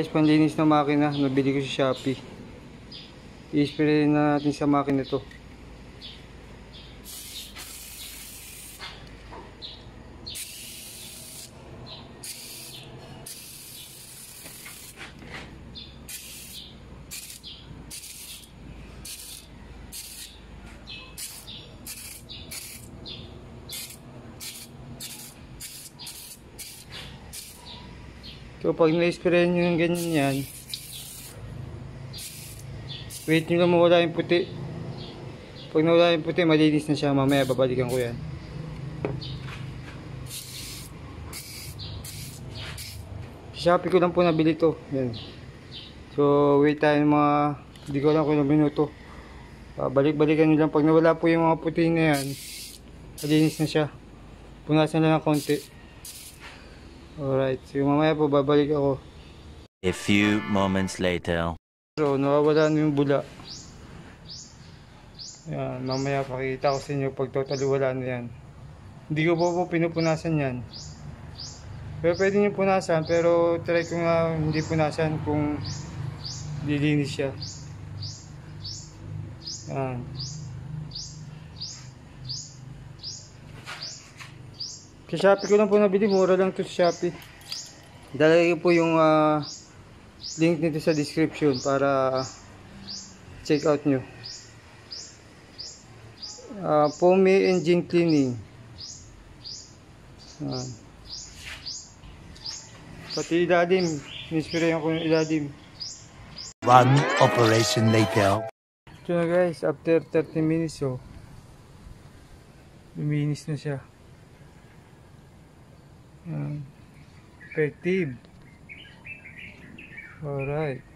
Guys, panlinis ng makina, nabili ko sa Shopee. I-spray na natin sa makina to. So pag na-spray nyo yung ganyan yan, wait nyo lang mawala yung puti. Pag nawala yung puti, malinis na siya. Mamaya babalikan ko yan. Shopee ko lang po nabili to. Yan. So wait tayo mga, hindi ko lang kung ilang minuto. Balik-balikan nyo lang. Pag nawala po yung mga puti na yan, malinis na siya. Punasan lang ng konti. Alright, so mamaya po babalik ako. A few moments later. So nawawala na yung bula. Yan, mamaya pakita ko sa inyo pag totally wala na yan. Hindi ko po pinupunasan yan. Pero pwede nyo punasan, pero try ko nga hindi punasan kung lilinis siya. Yan. Sa Shopee ko lang po nabili, mura lang to sa Shopee. Dalagay ko po yung link nito sa description para check out nyo. Foamy engine cleaning. Pati ilalim, nispirayan ko yung ilalim. One operation later. Ito na guys, after 30 minutes luminis na siya. Effective. Alright.